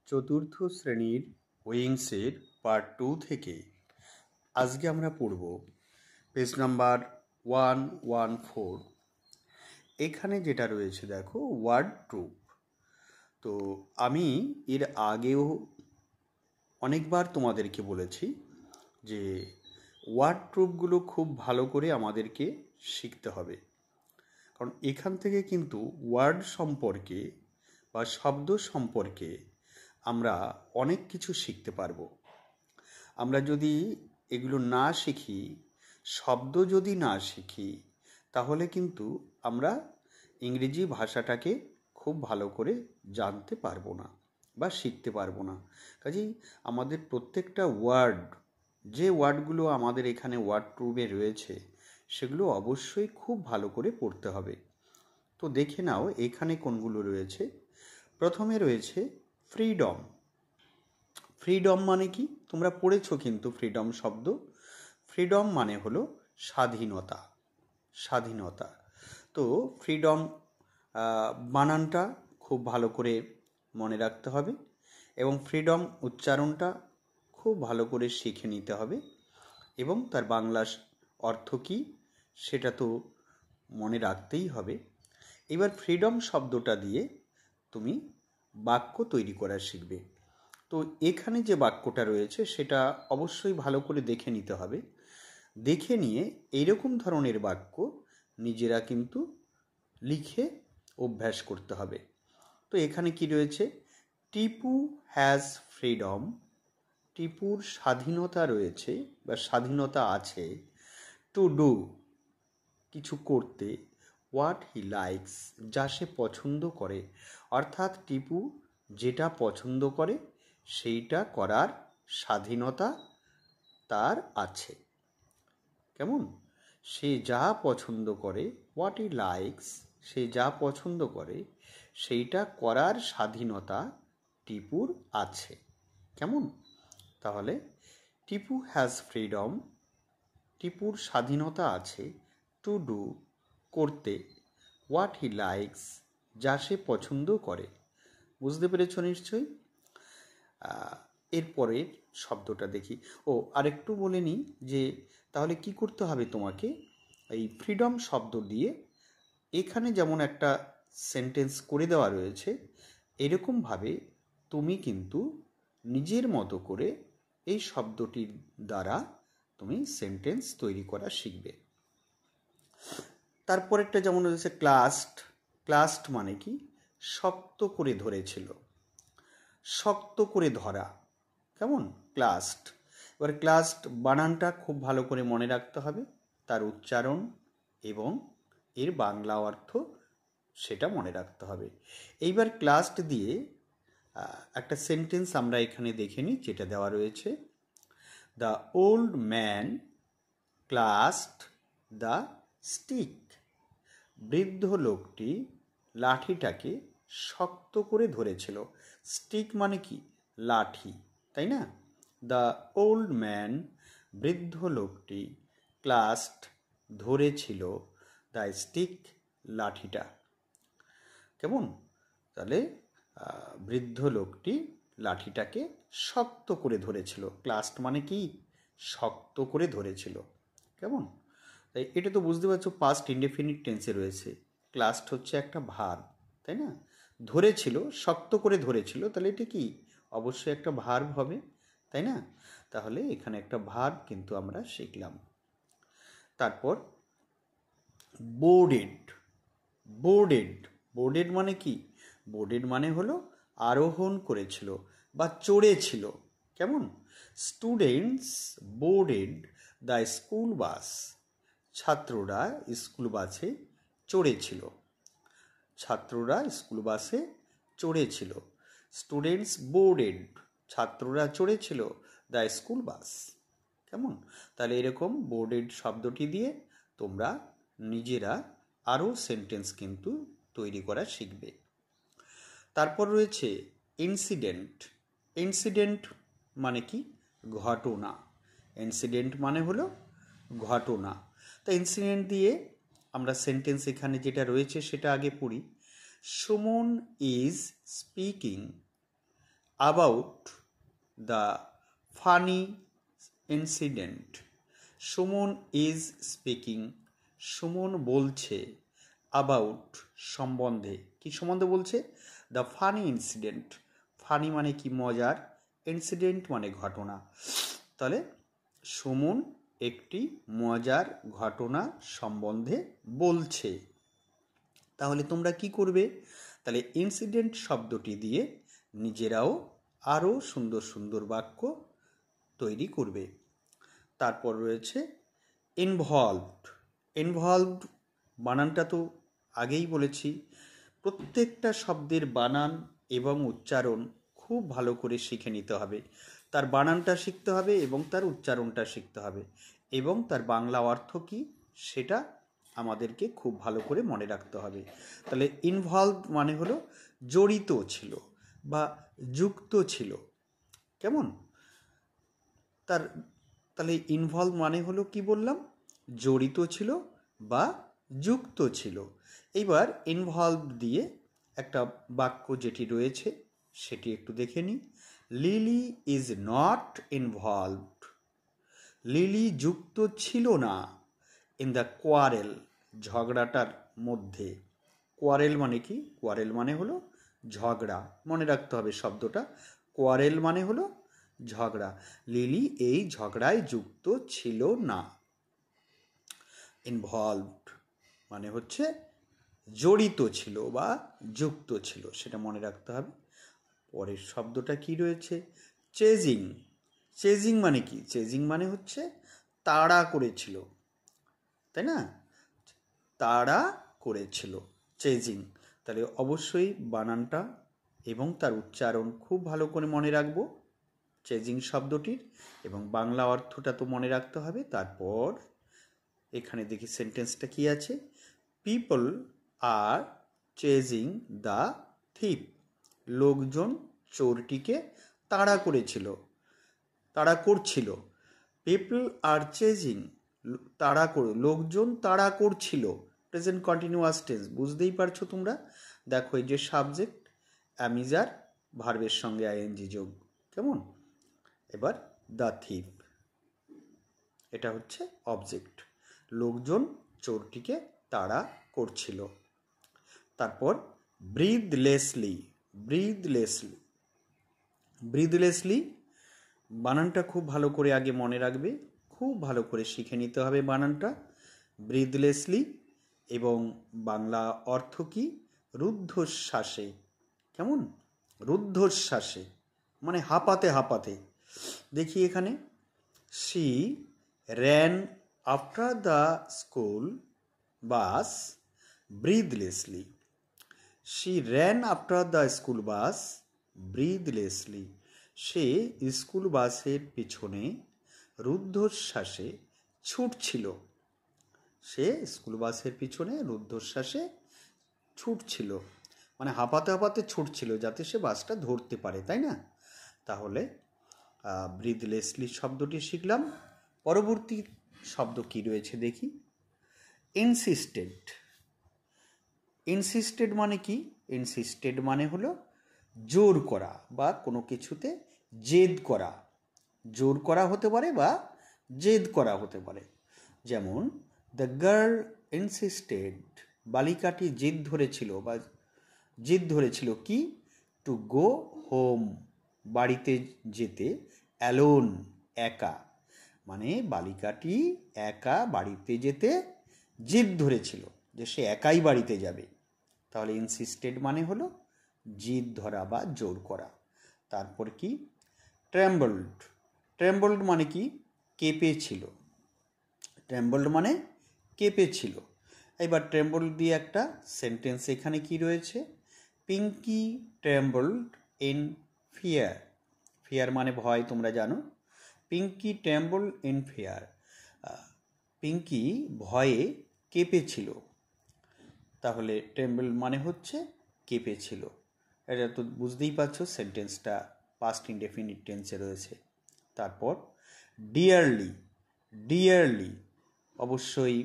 চতুর্থ শ্রেণীর উইংসের পার্ট 2 থেকে আজকে আমরা পড়ব পেজ নাম্বার 114। এখানে যেটা রয়েছে দেখো ওয়ার্ড ট্রুপ। তো আমি এর আগেও অনেকবার তোমাদেরকে বলেছি যে ওয়ার্ড ট্রুপগুলো খুব ভালো করে আমাদেরকে শিখতে হবে, কারণ এখান থেকে কিন্তু ওয়ার্ড সম্পর্কে বা শব্দ সম্পর্কে আমরা অনেক কিছু শিখতে পারবো। আমরা যদি এগুলো না শিখি, শব্দ যদি না শিখি, তাহলে কিন্তু আমরা ইংরেজি ভাষাটাকে খুব ভালো করে জানতে পারবো না বা শিখতে পারবো না। কাজেই আমাদের প্রত্যেকটা ওয়ার্ড, যে ওয়ার্ডগুলো আমাদের এখানে ওয়ার্ড ট্রুপে রয়েছে, সেগুলো অবশ্যই খুব ভালো করে পড়তে হবে। তো দেখে নাও এখানে কোনগুলো রয়েছে। প্রথমে রয়েছে ফ্রিডম। ফ্রিডম মানে কি? তোমরা পড়েছো কিন্তু ফ্রিডম শব্দ। ফ্রিডম মানে হলো স্বাধীনতা। স্বাধীনতা। তো ফ্রিডম বানানটা খুব ভালো করে মনে রাখতে হবে এবং ফ্রিডম উচ্চারণটা খুব ভালো করে শিখে নিতে হবে এবং তার বাংলা অর্থ কী সেটা তো মনে রাখতেই হবে। এবার ফ্রিডম শব্দটা দিয়ে তুমি বাক্য তৈরি করা শিখবে। তো এখানে যে বাক্যটা রয়েছে সেটা অবশ্যই ভালো করে দেখে নিতে হবে। দেখে নিয়ে এইরকম ধরনের বাক্য নিজেরা কিন্তু লিখে অভ্যাস করতে হবে। তো এখানে কি রয়েছে? Tipu has freedom. টিপুর স্বাধীনতা রয়েছে বা স্বাধীনতা আছে টু ডু, কিছু করতে, হোয়াট হি লাইকস, যা সে পছন্দ করে। অর্থাৎ টিপু যেটা পছন্দ করে সেইটা করার স্বাধীনতা তার আছে। কেমন? সে যা পছন্দ করে, হোয়াট হি লাইকস, সে যা পছন্দ করে সেইটা করার স্বাধীনতা টিপুর আছে। কেমন? তাহলে টিপু হ্যাজ ফ্রিডম, টিপুর স্বাধীনতা আছে টু ডু, করতে, হোয়াট হি লাইকস, যা সে পছন্দ করে। বুঝতে পেরেছ নিশ্চয়ই? এরপরের শব্দটা দেখি। আরেকটু বলে নিই যে তাহলে কি করতে হবে তোমাকে। এই ফ্রিডম শব্দ দিয়ে এখানে যেমন একটা সেন্টেন্স করে দেওয়া রয়েছে, এরকমভাবে তুমি কিন্তু নিজের মতো করে এই শব্দটির দ্বারা তুমি সেন্টেন্স তৈরি করা শিখবে। তারপরেরটা যেমন রয়েছে ক্লাস্ট। ক্লাস্ট মানে কি? শক্ত করে ধরেছিল, শক্ত করে ধরা। কেমন? ক্লাস্ট। এবার ক্লাস্ট বানানটা খুব ভালো করে মনে রাখতে হবে, তার উচ্চারণ এবং এর বাংলা অর্থ সেটা মনে রাখতে হবে। এইবার ক্লাস্ট দিয়ে একটা সেন্টেন্স আমরা এখানে দেখে নিই, যেটা দেওয়া রয়েছে। The old man clasped the stick. বৃদ্ধ লোকটি লাঠিটাকে শক্ত করে ধরেছিল। স্টিক মানে কি? লাঠি, তাই না? দ্য ওল্ড ম্যান, বৃদ্ধ লোকটি, ক্লাস্ট ধরেছিল দ্য স্টিক, লাঠিটা। কেমন? তাহলে বৃদ্ধ লোকটি লাঠিটাকে শক্ত করে ধরেছিল। ক্লাস্ট মানে কি? শক্ত করে ধরেছিল। কেমন? তাই এটা তো বুঝতে পারছো পাস্ট ইনডেফিনিট টেন্সে রয়েছে। ক্লাস্ট হচ্ছে একটা ভার্ব, তাই না? ধরেছিল, শক্ত করে ধরেছিল, তাহলে এটা কি? অবশ্যই একটা ভার্ব হবে, তাই না? তাহলে এখানে একটা ভার্ব কিন্তু আমরা শিখলাম। তারপর বোর্ডেড। বোর্ডেড, বোর্ডেড মানে কি? বোর্ডেড মানে হলো আরোহণ করেছিল বা চড়েছিল। কেমন? Students boarded the school bus. ছাত্ররা স্কুল বাসে চড়েছিল। ছাত্ররা স্কুল বাসে চড়েছিল। স্টুডেন্টস বোর্ডেড, ছাত্ররা চড়েছিল দ্য স্কুল বাস। কেমন? তাহলে এরকম বোর্ডেড শব্দটি দিয়ে তোমরা নিজেরা আরও সেন্টেন্স কিন্তু তৈরি করা শিখবে। তারপর রয়েছে ইনসিডেন্ট। ইনসিডেন্ট মানে কি? ঘটনা। ইনসিডেন্ট মানে হলো ঘটনা। তা ইনসিডেন্ট দিয়ে আমরা সেন্টেন্স এখানে যেটা রয়েছে সেটা আগে পড়ি। Suman is speaking about the funny incident. Suman is speaking. Suman বলছে about সম্বন্ধে, কি সম্বন্ধে বলছে? The funny incident. ফানি মানে কি? মজার। ইনসিডেন্ট মানে ঘটনা। তাহলে সুমন একটি মজার ঘটনা সম্বন্ধে বলছে। তাহলে তোমরা কি করবে? তাহলে ইনসিডেন্ট শব্দটি দিয়ে নিজেরাও আরও সুন্দর সুন্দর বাক্য তৈরি করবে। তারপর রয়েছে ইনভলভড। ইনভলভড বানানটা তো আগেই বলেছি, প্রত্যেকটা শব্দের বানান এবং উচ্চারণ খুব ভালো করে শিখে নিতে হবে। তার বানানটা শিখতে হবে এবং তার উচ্চারণটা শিখতে হবে, এবং তার বাংলা অর্থ কী সেটা আমাদেরকে খুব ভালো করে মনে রাখতে হবে। তাহলে ইনভলভড মানে হলো জড়িত ছিল বা যুক্ত ছিল। কেমন? তাহলে ইনভলভ মানে হলো কি বললাম? জড়িত ছিল বা যুক্ত ছিল। এইবার ইনভলভ দিয়ে একটা বাক্য যেটি রয়েছে সেটি একটু দেখে নিই। Lily is not involved. Lily যুক্ত ছিল না ইন দ্য কোয়ারেল, ঝগড়াটার মধ্যে। কোয়ারেল মানে কি? কোয়ারেল মানে হলো ঝগড়া। মনে রাখতে হবে শব্দটা। কোয়ারেল মানে হলো ঝগড়া। লিলি এই ঝগড়ায় যুক্ত ছিল না। ইনভলভড মানে হচ্ছে জড়িত ছিল বা যুক্ত ছিল, সেটা মনে রাখতে হবে। পরের শব্দটা কি রয়েছে? চেজিং। চেজিং মানে কি? চেজিং মানে হচ্ছে তাড়া করেছিল, তাই না? তাড়া করেছিল, চেজিং। তাহলে অবশ্যই বানানটা এবং তার উচ্চারণ খুব ভালো করে মনে রাখবো চেজিং শব্দটির, এবং বাংলা অর্থটা তো মনে রাখতে হবে। তারপর এখানে দেখি সেন্টেন্সটা কি আছে। People R chasing the thief. লোকজন চোরটিকে তাড়া করছিল। পিপল আর চেজিং, লোকজন তাড়া করছিল। প্রেজেন্ট কন্টিনিউয়াস টেন্স, বুঝতেই পারছো তোমরা। দেখো এই যে সাবজেক্ট অ্যামিজার, ভার্বের সঙ্গে আইএনজি যোগ। কেমন? এবার দ্য থিপ, এটা হচ্ছে অবজেক্ট। লোকজন চোরটিকে তাড়া করছিল। তারপর ব্রিথলেসলি। ব্রিথলেসলি বানানটা খুব ভালো করে আগে মনে রাখবে, খুব ভালো করে শিখে নিতে হবে বানানটা। ব্রিথলেসলি, এবং বাংলা অর্থ কি? রুদ্ধশ্বাসে। কেমন? রুদ্ধশ্বাসে মানে হাঁপাতে হাঁপাতে। দেখি এখানে, she ran after the school bus breathlessly. She ran after the school bus breathlessly. Say school বাসের পিছনে রুদ্ধশ্বাসে ছুটছিল। সে স্কুল বাসের পিছনে রুদ্ধশ্বাসে ছুটছিল মানে হাঁপাতে হাঁপাতে ছুটছিল যাতে সে বাসটা ধরতে পারে, তাই না? তাহলে ব্রিথলেসলি শব্দটি শিখলাম। পরবর্তী শব্দ কি রয়েছে দেখি। ইনসিস্টেড। ইনসিস্টেড মানে কি? ইনসিস্টেড মানে হলো জোর করা বা কোনো কিছুতে জেদ করা। জোর করা হতে পারে বা জেদ করা হতে পারে। যেমন দ্য গার্ল ইনসিস্টেড, বালিকাটি জেদ ধরেছিল কি? টু গো হোম, বাড়িতে যেতে। অ্যালোন, একা। মানে বালিকাটি একা বাড়িতে যেতে জেদ ধরেছিল যে সে একাই বাড়িতে যাবে। তাহলে ইনসিস্টেড মানে হলো জিদ ধরা বা জোর করা। তারপর কি? ট্রেম্বলড। ট্রেম্বলড মানে কি? কেঁপেছিল। ট্রেম্বলড মানে কেঁপেছিল। এবার ট্রেম্বলড দিয়ে একটা সেন্টেন্স এখানে কি রয়েছে? Pinky trembled in fear. Fear মানে ভয়, তোমরা জানো। Pinky trembled in fear, Pinky ভয়ে কেঁপেছিল। তাহলে ট্রেম্বল মানে হচ্ছে কেঁপেছিল। এটা তো বুঝতেই পারছো, সেন্টেন্সটা পাস্ট ইনডেফিনিট টেন্সে রয়েছে। তারপর ডিয়ারলি। ডিয়ারলি অবশ্যই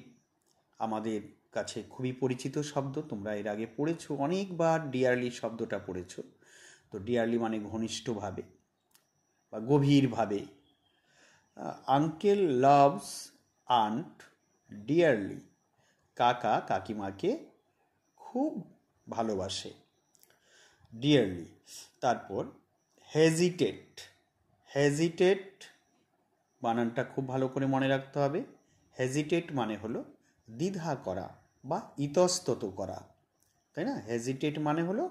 আমাদের কাছে খুবই পরিচিত শব্দ, তোমরা এর আগে পড়েছো, অনেকবার ডিয়ারলি শব্দটা পড়েছো। তো ডিয়ারলি মানে ঘনিষ্ঠভাবে বা গভীরভাবে। আঙ্কেল লাভস আন্ট ডিয়ারলি, কাকা কাকিমাকে খুব ভালোবাসে, ডিয়ারলি। তারপর হেজিটেট, হেজিটেট বানানটা খুব ভালো করে মনে রাখতে হবে। হেজিটেট মানে হলো দ্বিধা করা বা ইতস্তত করা, তাই না? হেজিটেট মানে হলো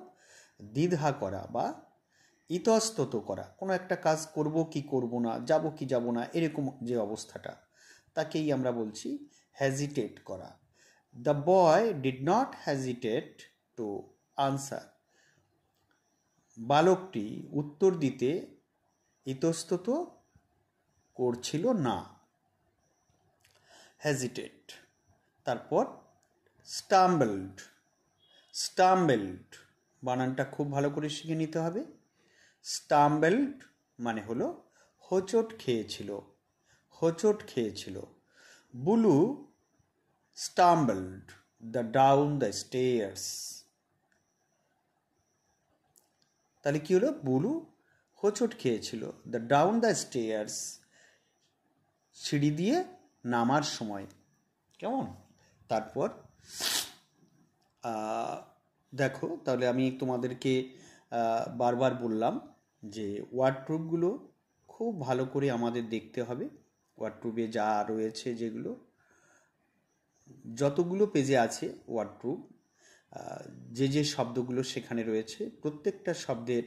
দ্বিধা করা বা ইতস্তত করা, কোনো একটা কাজ করব কি করব না, যাব কি যাব না, এরকম যে অবস্থাটা, তাকেই আমরা বলছি হেজিটেট করা। The boy did not hesitate to answer, বালকটি উত্তর দিতে ইতস্তত করছিল না, হেজিটেট। তারপর স্টাম্বলড, স্টাম্বলড বানানটা খুব ভালো করে শিখে নিতে হবে। স্টাম্বলড মানে হলো হোঁচট খেয়েছিল, হোঁচট খেয়েছিল। বুলু স্টাম্বলড ডাউন দ্য স্টেয়ার্স, তাহলে কি হলো? বুলু হোঁচট খেয়েছিল ডাউন দ্য স্টেয়ার্স, সিঁড়ি দিয়ে নামার সময়। কেমন? তারপর দেখো, তাহলে আমি তোমাদেরকে বারবার বললাম যে ওয়ার্ডপ্রুফগুলো খুব ভালো করে আমাদের দেখতে হবে। ওয়ার্ডপ্রুফে যা রয়েছে, যেগুলো যতগুলো পেজে আছে ওয়ার্ডপ্রুফ, যে যে শব্দগুলো সেখানে রয়েছে, প্রত্যেকটা শব্দের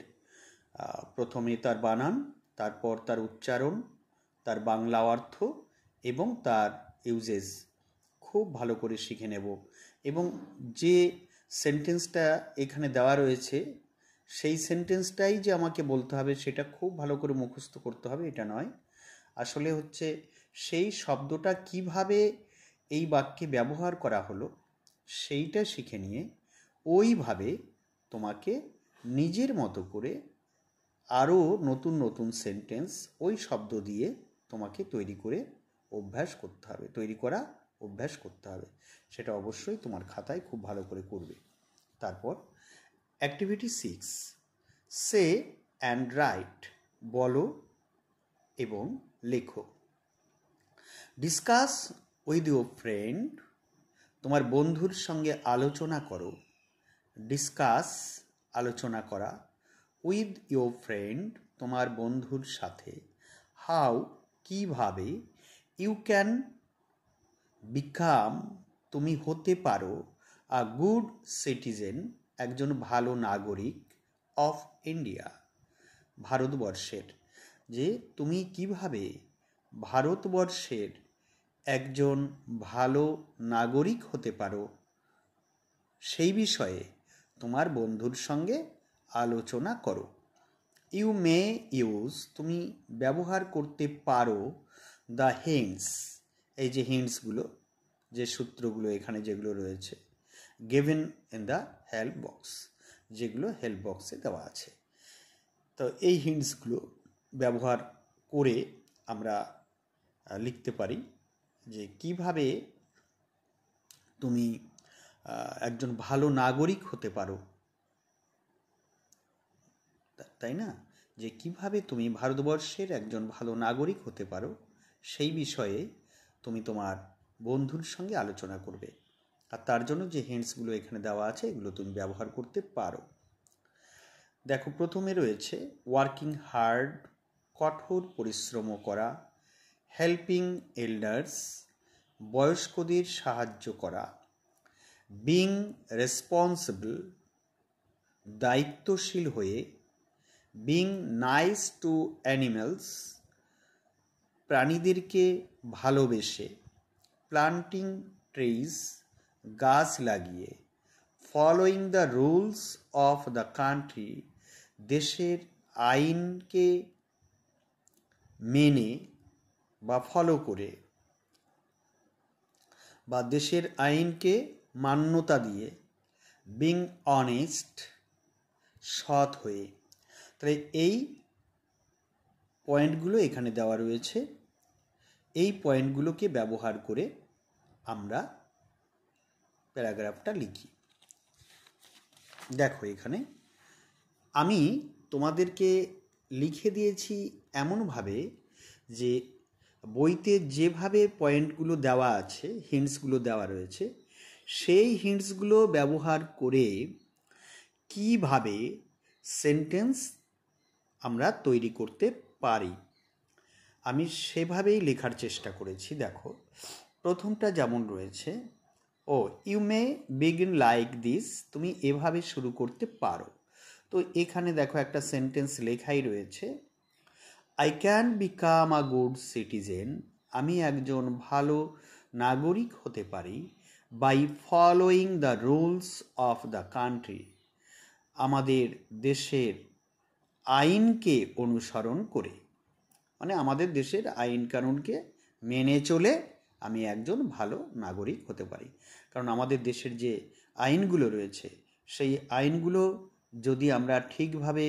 প্রথমে তার বানান, তারপর তার উচ্চারণ, তার বাংলা অর্থ এবং তার ইউজেস খুব ভালো করে শিখে নেব। এবং যে সেন্টেন্সটা এখানে দেওয়া রয়েছে, সেই সেন্টেন্সটাই যে আমাকে বলতে হবে সেটা খুব ভালো করে মুখস্থ করতে হবে এটা নয়। আসলে হচ্ছে সেই শব্দটা কিভাবে এই বাক্যে ব্যবহার করা হলো সেইটা শিখে নিয়ে ওইভাবে তোমাকে নিজের মতো করে আরও নতুন নতুন সেন্টেন্স ওই শব্দ দিয়ে তোমাকে তৈরি করে অভ্যাস করতে হবে, তৈরি করা অভ্যাস করতে হবে। সেটা অবশ্যই তোমার খাতায় খুব ভালো করে করবে। তারপর অ্যাক্টিভিটি 6, সে অ্যান্ড রাইট, বলো এবং লেখো। ডিসকাস উইথ ইউর ফ্রেন্ড, তোমার বন্ধুর সঙ্গে আলোচনা করো। ডিসকাস আলোচনা করা, উইথ ইউর ফ্রেন্ড তোমার বন্ধুর সাথে, হাউ কিভাবে, ইউ ক্যান বিকাম তুমি হতে পারো, আ গুড সিটিজেন একজন ভালো নাগরিক, অফ ইন্ডিয়া ভারতবর্ষের, যে তুমি কিভাবে ভারতবর্ষের একজন ভালো নাগরিক হতে পারো সেই বিষয়ে তোমার বন্ধুর সঙ্গে আলোচনা করো। ইউ মে ইউজ তুমি ব্যবহার করতে পারো, দ্য হিন্টস এই যে হিন্টসগুলো, যে সূত্রগুলো এখানে যেগুলো রয়েছে, given in the help box, যেগুলো হেল্প বক্সে দেওয়া আছে। তো এই হিন্টসগুলো ব্যবহার করে আমরা লিখতে পারি যে কিভাবে তুমি একজন ভালো নাগরিক হতে পারো, তাই না? যে কিভাবে তুমি ভারতবর্ষের একজন ভালো নাগরিক হতে পারো সেই বিষয়ে তুমি তোমার বন্ধুর সঙ্গে আলোচনা করবে। আর তার জন্য যে হিন্টসগুলো এখানে দেওয়া আছে এগুলো তুমি ব্যবহার করতে পারো। দেখো, প্রথমে রয়েছে ওয়ার্কিং হার্ড, কঠোর পরিশ্রম করা, হেল্পিং এল্ডার্স, বয়স্কদের সাহায্য করা, বিং রেসপন্সিবল, দায়িত্বশীল হয়ে, বিং নাইস টু অ্যানিমেলস, প্রাণীদেরকে ভালোবেসে, প্লান্টিং ট্রিজ, গাছ লাগিয়ে, following the rules of the country, দেশের আইনকে মেনে বা ফলো করে বা দেশের আইনকে মান্যতা দিয়ে, বিং অনেস্ট সৎ হয়ে। তাহলে এই পয়েন্টগুলো এখানে দেওয়া রয়েছে, এই পয়েন্টগুলোকে ব্যবহার করে আমরা প্যারাগ্রাফটা লিখি। দেখো, এখানে আমি তোমাদেরকে লিখে দিয়েছি এমনভাবে যে বইতে যেভাবে পয়েন্টগুলো দেওয়া আছে, হিন্টসগুলো দেওয়া রয়েছে, সেই হিন্টসগুলো ব্যবহার করে কিভাবে সেন্টেন্স আমরা তৈরি করতে পারি আমি সেভাবেই লেখার চেষ্টা করেছি। দেখো, প্রথমটা যেমন রয়েছে, you may begin like this, তুমি এভাবে শুরু করতে পারো। তো এখানে দেখো একটা সেন্টেন্স লেখাই রয়েছে, I can become a good citizen, আমি একজন ভালো নাগরিক হতে পারি, by following the rules of the country, আমাদের দেশের আইনকে অনুসরণ করে, মানে আমাদের দেশের আইন কানুনকে মেনে চলে আমি একজন ভালো নাগরিক হতে পারি। কারণ আমাদের দেশের যে আইনগুলো রয়েছে, সেই আইনগুলো যদি আমরা ঠিকভাবে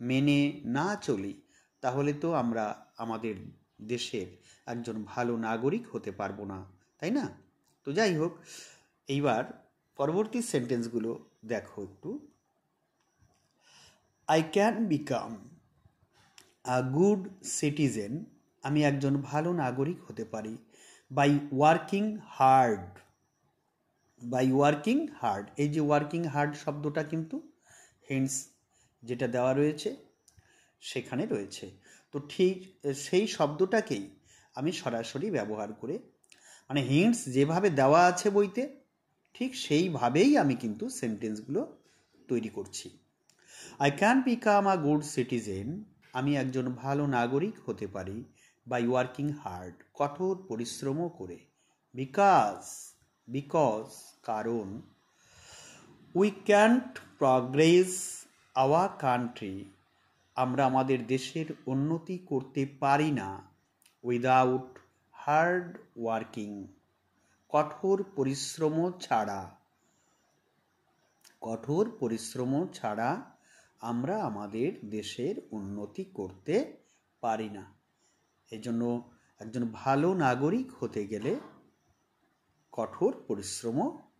মেনে না চলি, তাহলে তো আমরা আমাদের দেশের একজন ভালো নাগরিক হতে পারবো না, তাই না? তো যাই হোক, এইবার পরবর্তী সেন্টেন্সগুলো দেখো একটু। I can become a good citizen, আমি একজন ভালো নাগরিক হতে পারি, by working hard. By working hard, এই যে ওয়ার্কিং হার্ড শব্দটা কিন্তু হিন্টস যেটা দেওয়া রয়েছে সেখানে রয়েছে। তো ঠিক সেই শব্দটাকেই আমি সরাসরি ব্যবহার করে, মানে হিন্টস যেভাবে দেওয়া আছে বইতে, ঠিক সেইভাবেই আমি কিন্তু সেন্টেন্সগুলো তৈরি করছি। I can become a good citizen, আমি একজন ভালো নাগরিক হতে পারি, বাই ওয়ার্কিং হার্ড, কঠোর পরিশ্রমও করে, বিকজ কারণ, we can't progress our country, আমরা আমাদের দেশের উন্নতি করতে পারি না, উইদাউট হার্ড ওয়ার্কিং, কঠোর পরিশ্রম ছাড়া আমরা আমাদের দেশের উন্নতি করতে পারি না। এজন্য একজন ভালো নাগরিক হতে গেলে কঠোর পরিশ্রম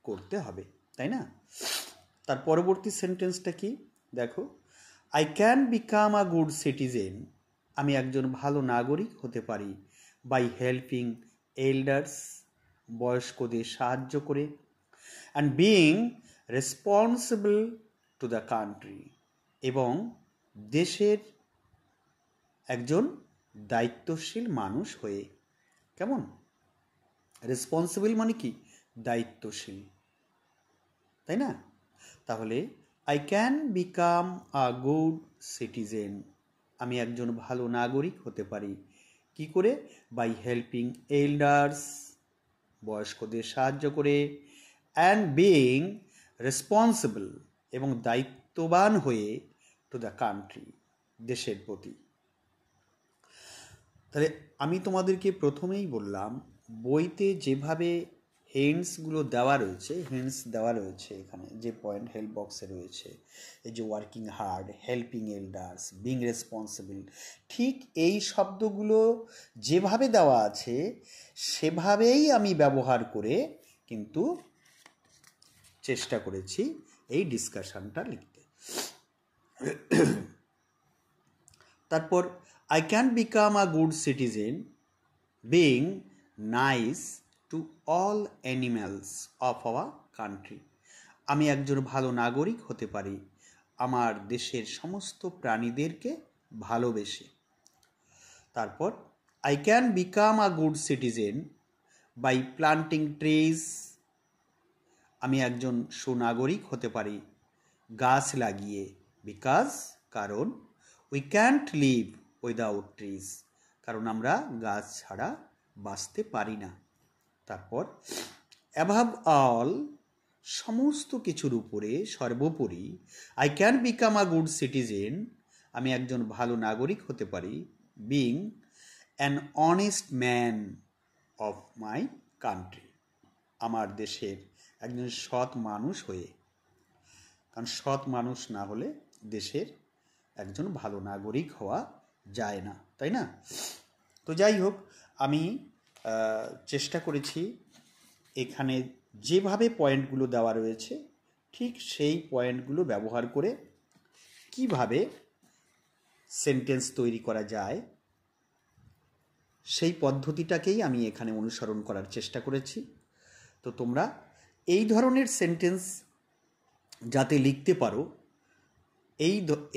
করতে হবে, তাই না? তার পরবর্তী সেন্টেন্সটা কি দেখো, I can become a good citizen, আমি একজন ভালো নাগরিক হতে পারি, বাই হেল্পিং এল্ডার্স, বয়স্কদের সাহায্য করে, and being responsible to the country, এবং দেশের একজন দায়িত্বশীল মানুষ হয়ে। কেমন? রেসপন্সিবল মানে কি? দায়িত্বশীল, তাই না? তাহলে I can become a good citizen, আমি একজন ভালো নাগরিক হতে পারি কি করে? বাই হেল্পিং এল্ডার্স, বয়স্কদের সাহায্য করে, অ্যান্ড বিইং রেসপন্সিবল, এবং দায়িত্ববান হয়ে, টু দ্য কান্ট্রি, দেশের প্রতি। তাহলে আমি তোমাদেরকে প্রথমেই বললাম, বইতে যেভাবে হিন্টসগুলো দেওয়া রয়েছে এখানে যে পয়েন্ট হেল্প বক্সে রয়েছে, এই যে working hard, helping elders, being responsible, ঠিক এই শব্দগুলো যেভাবে দেওয়া আছে সেভাবেই আমি ব্যবহার করে কিন্তু চেষ্টা করেছি এই ডিসকাশনটা লিখতে। তারপর I can become a good citizen being nice to all animals of our country, আমি একজন ভালো নাগরিক হতে পারি আমার দেশের সমস্ত প্রাণীদেরকে ভালোবেসে। তারপর I can become a good citizen by planting trees, আমি একজন সুনাগরিক হতে পারি গাছ লাগিয়ে, বিকজ কারণ, we can't live without trees, কারণ আমরা গাছ ছাড়া বাঁচতে পারি না। তারপর অ্যাভাব অল, সমস্ত কিছুর উপরে, সর্বোপরি, I can become a good citizen, আমি একজন ভালো নাগরিক হতে পারি, being an honest man of my country, আমার দেশের একজন সৎ মানুষ হয়ে। কারণ সৎ মানুষ না হলে দেশের একজন ভালো নাগরিক হওয়া যায় না, তাই না? তো যাই হোক, আমি চেষ্টা করেছি এখানে যেভাবে পয়েন্টগুলো দেওয়া রয়েছে ঠিক সেই পয়েন্টগুলো ব্যবহার করে কিভাবে সেন্টেন্স তৈরি করা যায় সেই পদ্ধতিটাকেই আমি এখানে অনুসরণ করার চেষ্টা করেছি। তো তোমরা এই ধরনের সেন্টেন্স যাতে লিখতে পারো,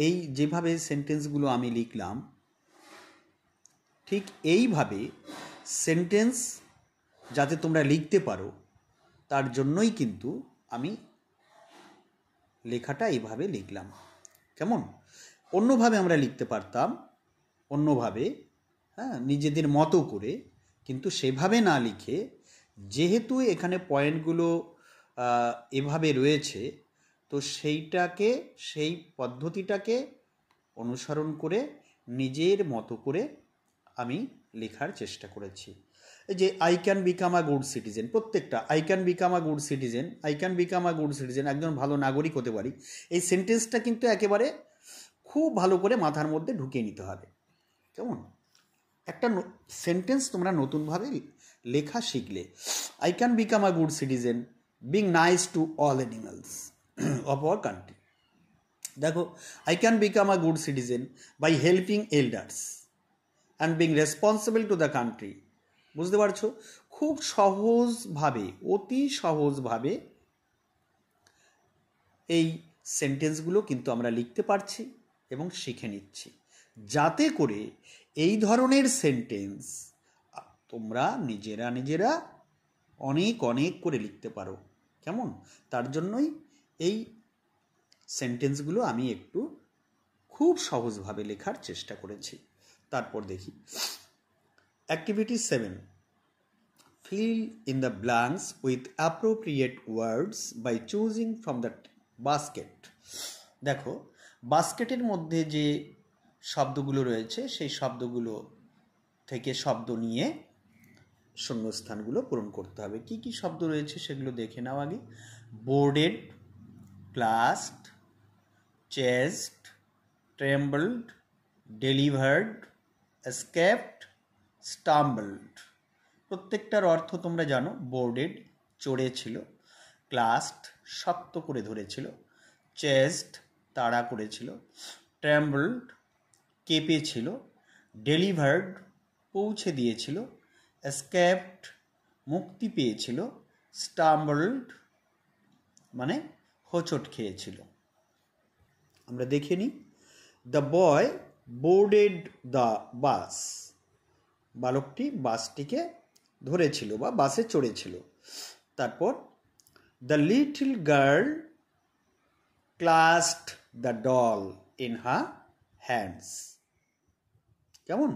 এই যেভাবে সেন্টেন্সগুলো আমি লিখলাম ঠিক এইভাবে সেন্টেন্স যাতে তোমরা লিখতে পারো তার জন্যই কিন্তু আমি লেখাটা এইভাবে লিখলাম। কেমন? অন্যভাবে আমরা লিখতে পারতাম, অন্যভাবে, নিজেদের মতো করে, কিন্তু সেভাবে না লিখে যেহেতু এখানে পয়েন্টগুলো এভাবে রয়েছে, তো সেই পদ্ধতিটাকে অনুসরণ করে নিজের মতো করে আমি লেখার চেষ্টা করেছি। এই যে I can become a good citizen, প্রত্যেকটা I can become a good citizen, I can become a good citizen, একজন ভালো নাগরিক হতে পারি, এই সেন্টেন্সটা কিন্তু একেবারে খুব ভালো করে মাথার মধ্যে ঢুকিয়ে নিতে হবে। কেমন? একটা সেন্টেন্স তোমরা নতুনভাবে লেখা শিখলে, I can become a good citizen being nice to all animals of our country. দেখো, I can become a good citizen by helping elders and being responsible to the country. বুঝতে পারছো? খুব সহজভাবে, অতি সহজভাবে এই সেন্টেন্সগুলো কিন্তু আমরা লিখতে পারছি এবং শিখে নিচ্ছি, যাতে করে এই ধরনের সেন্টেন্স তোমরা নিজেরা অনেক অনেক করে লিখতে পারো। কেমন? তার জন্যই এই সেন্টেন্সগুলো আমি একটু খুব সহজভাবে লেখার চেষ্টা করেছি। তারপর দেখি activity 7, fill in the blanks with appropriate words by choosing from the basket. দেখো, বাস্কেটের মধ্যে যে শব্দগুলো রয়েছে সেই শব্দগুলো থেকে শব্দ নিয়ে শূন্যস্থানগুলো পূরণ করতে হবে। কি কি শব্দ রয়েছে সেগুলো দেখে নাও আগে। Boarded, clasped, chased, trembled, delivered, escaped, stumbled. প্রত্যেকটার অর্থ তোমরা জানো। বোর্ডেড চড়েছিল, ক্লাসড শক্ত করে ধরেছিল, চেস্ট তাড়া করেছিল, ট্রেম্বলড কেঁপেছিল, ডেলিভার্ড পৌঁছে দিয়েছিল, এসকেপড মুক্তি পেয়েছিল, স্টাম্বলড মানে হোঁচট খেয়েছিল। আমরা দেখে নিই। The boy boarded the bus, বালকটি বাসটিকে ধরেছিল বা বাসে চড়েছিল। তারপর the little girl clasped the doll in her hands. কেমন?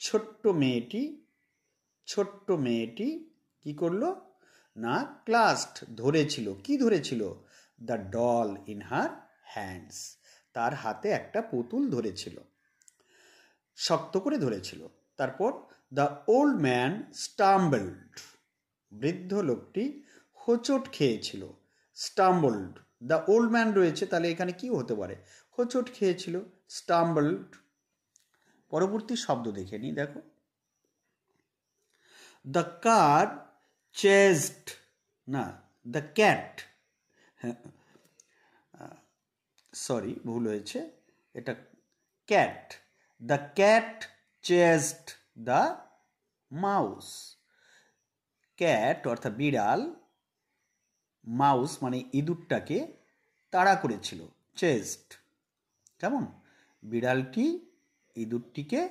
ছোট্ট মেয়েটি কি করলো না, ক্লাসড ধরেছিল। কি ধরেছিল? The doll in her hands, তার হাতে একটা পুতুল ধরেছিল, শক্ত করে ধরেছিল। তারপর দ্য ওল্ড ম্যান স্টাম্বলড, বৃদ্ধ লোকটি হোঁচট খেয়েছিল। স্টাম্বলড, দ্য ওল্ড ম্যান রয়েছে, তাহলে এখানে কি হতে পারে? হোঁচট খেয়েছিল, স্টাম্বলড। পরবর্তী শব্দ দেখে নিই। দেখো, দ্য কার চেজড, না দ্য ক্যাট, সরি ভুল হয়েছে, এটা cat. The cat chased the mouse. Cat অর্থাৎ বিড়াল, মাউস মানে ইঁদুরটাকে তাড়া করেছিল, চেজড। কেমন? বিড়ালটি ইঁদুরটিকে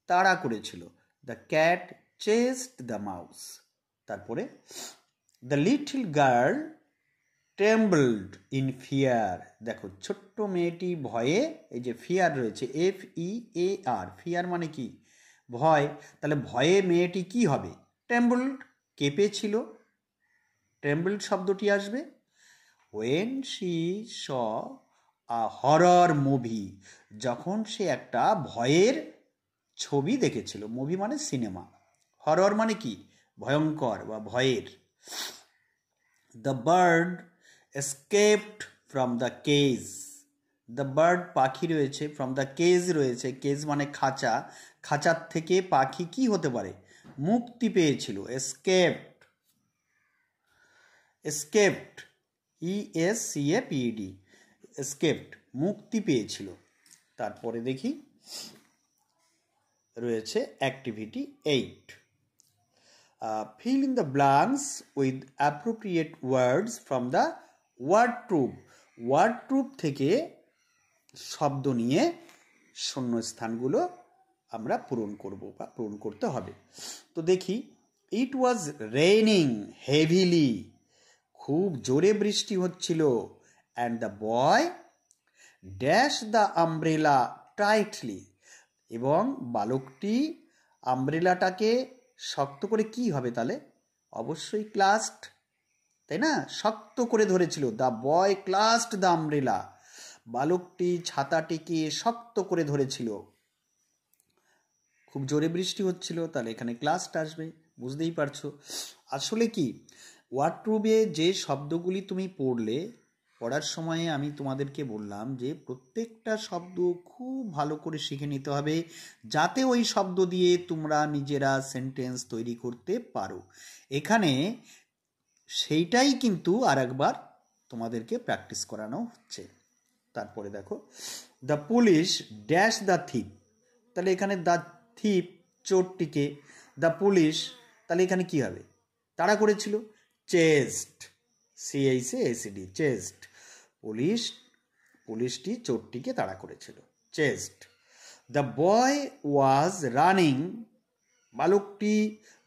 তাড়া করেছিল। The cat chased the mouse. তারপরে the little girl trembled in fear. দেখো, ছোট্ট মেয়েটি ভয়ে, এই যে ফিয়ার রয়েছে, FEAR, ফিয়ার মানে কি? ভয়। তাহলে ভয়ে মেয়েটি কি হবে? ট্রেম্বলড, কেঁপেছিল। ট্রেম্বলড শব্দটি আসবে when she saw a horror movie, যখন সে একটা ভয়ের ছবি দেখেছিল। মুভি মানে সিনেমা, হরর মানে কি? ভয়ঙ্কর বা ভয়ের। The bird escaped from the cage. The bird পাখি রয়েছে, ফ্রম দ্য কেজ রয়েছে, কেজ মানে খাঁচা, খাঁচার থেকে পাখি কি হতে পারে? মুক্তি পেয়েছিল। escaped, ESCAPED, escaped মুক্তি পেয়েছিল। তারপরে দেখি রয়েছে activity 8, fill in the blanks with appropriate words from the word troop. word troop থেকে শব্দ নিয়ে শূন্যস্থানগুলো আমরা পূরণ করব বা পূরণ করতে হবে। তো দেখি, ইট ওয়াজ রেইনিং হেভিলি, খুব জোরে বৃষ্টি হচ্ছিল, and the boy dash the umbrella tightly, এবং বালকটি আমব্রেলাটাকে শক্ত করে, কি হবে তাহলে, অবশ্যই ক্লাস্ট, তাই না, শক্ত করে ধরেছিল। দ্য বয় ক্লাস্ট দ্য আমব্রেলা, বালকটি ছাতাটিকে শক্ত করে ধরেছিল। খুব জোরে বৃষ্টি হচ্ছিল, তাহলে এখানে ক্লাস্ট আসবে, বুঝতেই পারছো। আসলে কি, ওয়ার্ডরুবে যে শব্দগুলি তুমি পড়ার সময়ে আমি তোমাদেরকে বললাম যে প্রত্যেকটা শব্দ খুব ভালো করে শিখে নিতে হবে, যাতে ওই শব্দ দিয়ে তোমরা নিজেরা সেন্টেন্স তৈরি করতে পারো। এখানে সেইটাই কিন্তু আর একবার তোমাদেরকে প্র্যাকটিস করানো হচ্ছে। তারপরে দেখো, the police dash the thief, তাহলে এখানে দ্য থিপ চোরটিকে, দ্য পুলিশ, তাহলে এখানে কি হবে, তাড়া করেছিল, চেস্ট, CHASD, চেস্ট, পুলিশটি চোরটিকে তাড়া করেছিল, chased. The boy was running, বালকটি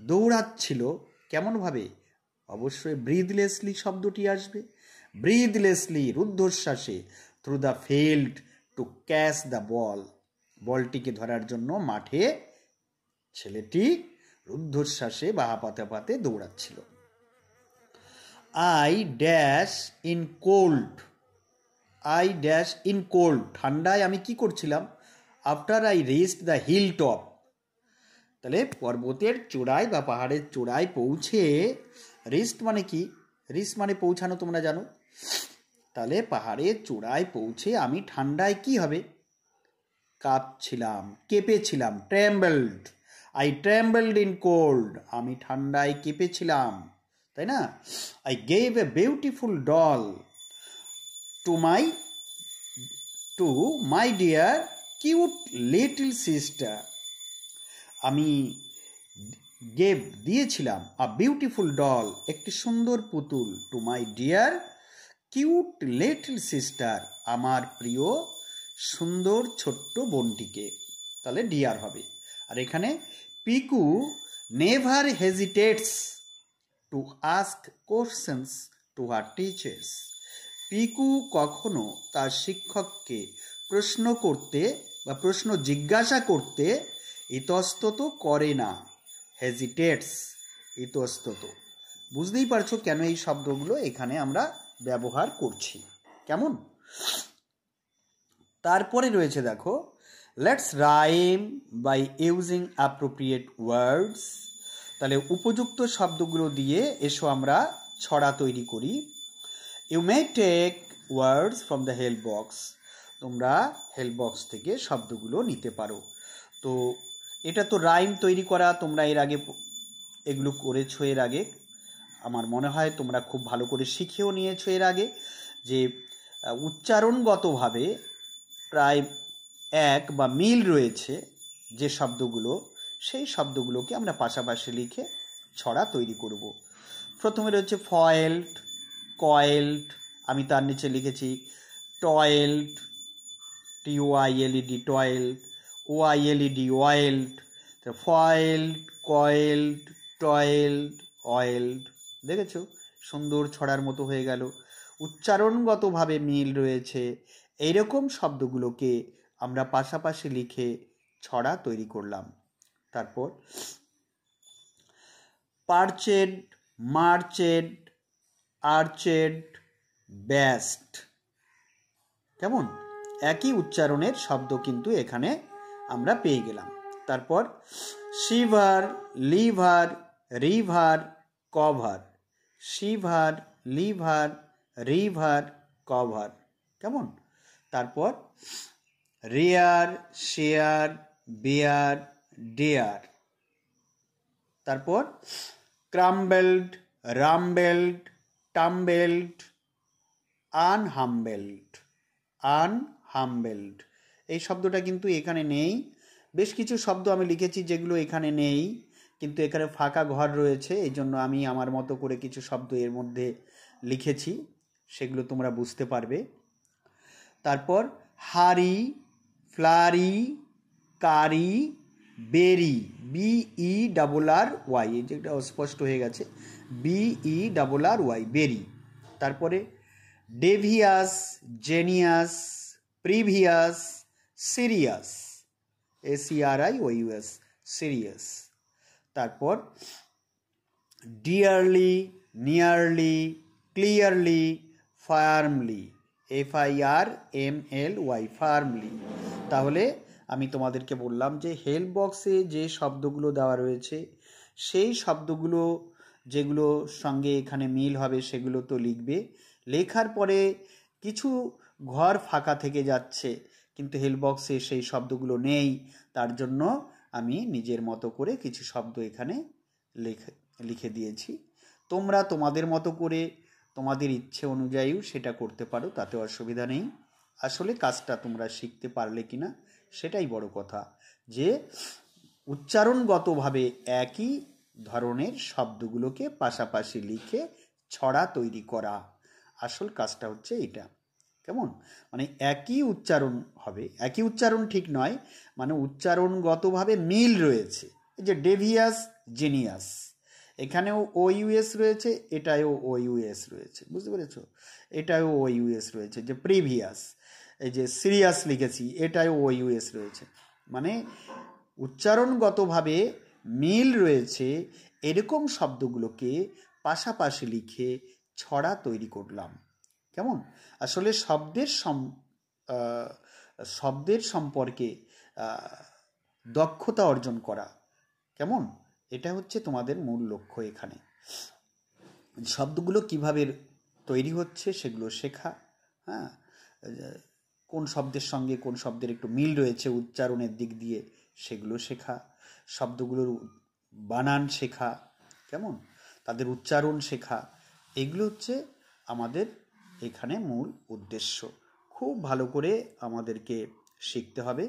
দৌড়াচ্ছিল, কেমনভাবে, অবশ্যই ব্রিথলেসলি শব্দটি আসবে, ব্রিথলেসলি, রুদ্ধশ্বাসে, through the field to catch the ball, বলটিকে ধরার জন্য মাঠে ছেলেটি রুদ্ধশ্বাসে বা হাঁপাতে হাঁপাতে দৌড়াচ্ছিল। I dash in cold, I dash in cold, ঠান্ডায় আমি কি করছিলাম, after I reached the hill top, তাহলে পর্বতের চূড়ায় বা পাহাড়ের চূড়ায় পৌঁছে, রিস্ট মানে কি, রিস্ট মানে পৌঁছানো, তোমরা জানো, তাহলে পাহাড়ের চূড়ায় পৌঁছে আমি ঠান্ডায় কি হবে, কাঁপছিলাম, কেঁপেছিলাম, ট্রেম্বলড, আই ট্রেম্বলড ইন কোল্ড, আমি ঠান্ডায় কেঁপেছিলাম, তাই না। I gave a beautiful doll to my dear cute little sister, আমি দিয়েছিলাম আ বিউটিফুল ডল, একটি সুন্দর পুতুল, to my dear cute little sister, আমার প্রিয় সুন্দর ছোট্ট বোনটিকে, তাহলে ডিয়ার হবে। আর এখানে Piku never hesitates to ask questions to her teachers, Piku কখনো তার শিক্ষককে প্রশ্ন করতে বা প্রশ্ন জিজ্ঞাসা করতে ইতস্তত করে না, হেজিটেটস, ইতস্তত। বুঝতেই পারছো কেন এই শব্দগুলো এখানে আমরা ব্যবহার করছি, কেমন। তারপরে রয়েছে দেখো, let's rhyme by using appropriate words, তাহলে উপযুক্ত শব্দগুলো দিয়ে এসো আমরা ছড়া তৈরি করি। You may take words from the help box, তোমরা হেল্প বক্স থেকে শব্দগুলো নিতে পারো। তো এটা তো রাইম তৈরি করা, তোমরা এর আগে এগুলো করেছো, এর আগে আমার মনে হয় তোমরা খুব ভালো করে শিখেও নিয়েছো এর আগে, যে উচ্চারণগতভাবে প্রায় এক বা মিল রয়েছে যে শব্দগুলো, সেই শব্দগুলোকে আমরা পাশাপাশি লিখে ছড়া তৈরি করব। প্রথমে রয়েছে ফয়েল্ড, কয়েল্ড, আমি তার নিচে লিখেছি টয়েল্ড, TOILED, টয়েল্ড, OILED, ওয়েল্ড, ফয়েল্ড, কয়েল্ড, টয়েল্ড, অয়েল্ড, দেখেছো, সুন্দর ছড়ার মতো হয়ে গেল, উচ্চারণগতভাবে মিল রয়েছে, এইরকম শব্দগুলোকে আমরা পাশাপাশি লিখে ছড়া তৈরি করলাম। তারপর পারচেড, মার্চেড, আর্চেড, বেস্ট, কেমন, একই উচ্চারণের শব্দ কিন্তু এখানে আমরা পেয়ে গেলাম। তারপর shiver, liver, river, cover, shiver, liver, river, cover, কেমন। তারপর রেয়ার, শেয়ার, বেয়ার, ডেয়ার, তারপর ক্রাম্বেলড, রাম্বেলড, টাম্বেলড, আনহাম্বেলড, আনহাম্বেলড, এই শব্দটা কিন্তু এখানে নেই। বেশ কিছু শব্দ আমি লিখেছি যেগুলো এখানে নেই, কিন্তু এখানে ফাঁকা ঘর রয়েছে, এই জন্য আমি আমার মতো করে কিছু শব্দ এর মধ্যে লিখেছি, সেগুলো তোমরা বুঝতে পারবে। তারপর হারি, ফ্লারি, কারি, বেরি, BERRY, এই যেটা অস্পষ্ট হয়ে গেছে, BERRY, বেরি। তারপরে devious, genius, previous, serious, SERIOUS, serious. তারপর dearly, nearly, clearly, firmly, FIRMLY, firmly. তাহলে আমি তোমাদেরকে বললাম যে হেল্প বক্সে যে শব্দগুলো দেওয়া রয়েছে সেই শব্দগুলো যেগুলো সঙ্গে এখানে মিল হবে সেগুলো তো লিখবে। লেখার পরে কিছু ঘর ফাঁকা থেকে যাচ্ছে, কিন্তু হেল্প বক্সে সেই শব্দগুলো নেই, তার জন্য আমি নিজের মতো করে কিছু শব্দ এখানে লিখে দিয়েছি। তোমরা তোমাদের মতো করে তোমাদের ইচ্ছে অনুযায়ীও সেটা করতে পারো, তাতে অসুবিধা নেই। আসলে কাজটা তোমরা শিখতে পারলে কিনা সেটাই বড় কথা, যে উচ্চারণগতভাবে একই ধরনের শব্দগুলোকে পাশাপাশি লিখে ছড়া তৈরি করা। আসল কাজটা হচ্ছে এটা। কেমন? মানে একই উচ্চারণ হবে, একই উচ্চারণ ঠিক নয়, মানে উচ্চারণগতভাবে মিল রয়েছে। এই যে ডেভিয়াস, জেনিয়াস, এখানেও OUS রয়েছে, এটাও OUS রয়েছে, বুঝতে পেরেছো? এটাও OUS রয়েছে। যে প্রিভিয়াস, এই যে সিরিয়াস লিখেছি, এটাও OUS রয়েছে। মানে উচ্চারণগতভাবে মিল রয়েছে এরকম শব্দগুলোকে পাশাপাশি লিখে ছড়া তৈরি করলাম। কেমন? আসলে শব্দের সম্পর্কে দক্ষতা অর্জন করা, কেমন, এটা হচ্ছে তোমাদের মূল লক্ষ্য। এখানে শব্দগুলো কিভাবে তৈরি হচ্ছে সেগুলো শেখা, হ্যাঁ, কোন শব্দের সঙ্গে কোন শব্দের একটু মিল রয়েছে উচ্চারণের দিক দিয়ে সেগুলো শেখা, শব্দগুলোর বানান শেখা, কেমন, তাদের উচ্চারণ শেখা, এগুলো হচ্ছে আমাদের এখানে মূল উদ্দেশ্য। খুব ভালো করে আমাদেরকে শিখতে হবে।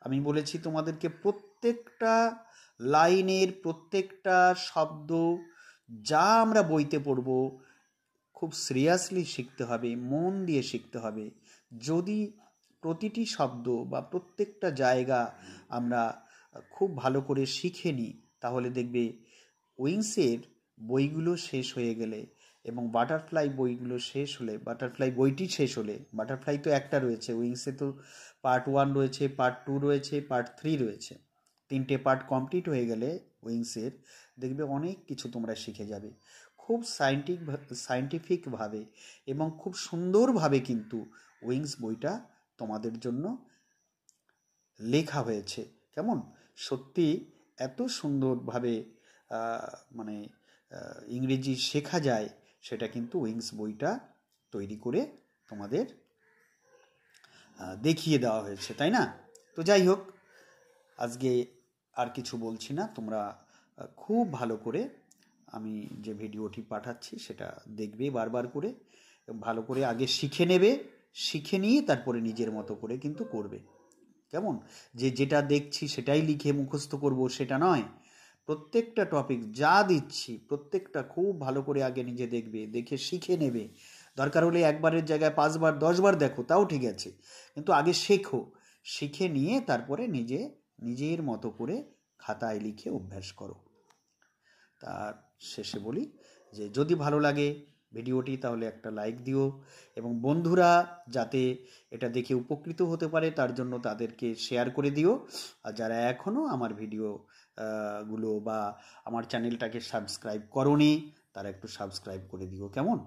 আমি বলেছি তোমাদেরকে প্রত্যেকটা লাইনের প্রত্যেকটা শব্দ যা আমরা বইতে পড়ব খুব সিরিয়াসলি শিখতে হবে, মন দিয়ে শিখতে হবে। যদি প্রতিটি শব্দ বা প্রত্যেকটা জায়গা আমরা খুব ভালো করে শিখে নিই, তাহলে দেখবে উইংসের বইগুলো শেষ হয়ে গেলে এবং বাটারফ্লাই বইগুলো শেষ হলে, বাটারফ্লাই বইটি শেষ হলে, বাটারফ্লাই তো একটা রয়েছে, উইংসে তো পার্ট 1 রয়েছে, পার্ট 2 রয়েছে, পার্ট 3 রয়েছে, 3টে পার্ট কমপ্লিট হয়ে গেলে উইংসের, দেখবে অনেক কিছু তোমরা শিখে যাবে। খুব সায়েন্টিফিকভাবে এবং খুব সুন্দরভাবে কিন্তু উইংস বইটা তোমাদের জন্য লেখা হয়েছে। কেমন? সত্যি এত সুন্দরভাবে মানে ইংরেজি শেখা যায়, সেটা কিন্তু উইংস বইটা তৈরি করে তোমাদের দেখিয়ে দেওয়া হয়েছে, তাই না? তো যাই হোক, আজকে আর কিছু বলছি না, তোমরা খুব ভালো করে আমি যে ভিডিওটি পাঠাচ্ছি সেটা দেখবে বারবার করে, ভালো করে আগে শিখে নেবে, শিখে নিয়ে তারপরে নিজের মতো করে কিন্তু করবে। কেমন? যেটা দেখছি সেটাই লিখে মুখস্থ করব সেটা নয়, প্রত্যেকটা টপিক যা দিচ্ছি প্রত্যেকটা খুব ভালো করে আগে নিজে দেখবে, দেখে শিখে নেবে। দরকার হলে একবারের জায়গায় 5 বার 10 বার দেখো, তাও ঠিক আছে, কিন্তু আগে শেখো, শিখে নিয়ে তারপরে নিজের মতো করে খাতায় লিখে অভ্যাস করো। তার শেষে বলি যে যদি ভালো লাগে ভিডিওটি তাহলে একটা লাইক দিও, এবং বন্ধুরা যাতে এটা দেখে উপকৃত হতে পারে তার জন্য তাদেরকে শেয়ার করে দিও। আর যারা এখনও আমার ভিডিও গুলো বা আমার চ্যানেলটাকে সাবস্ক্রাইব করোনি তারা একটু সাবস্ক্রাইব করে দিও। কেমন?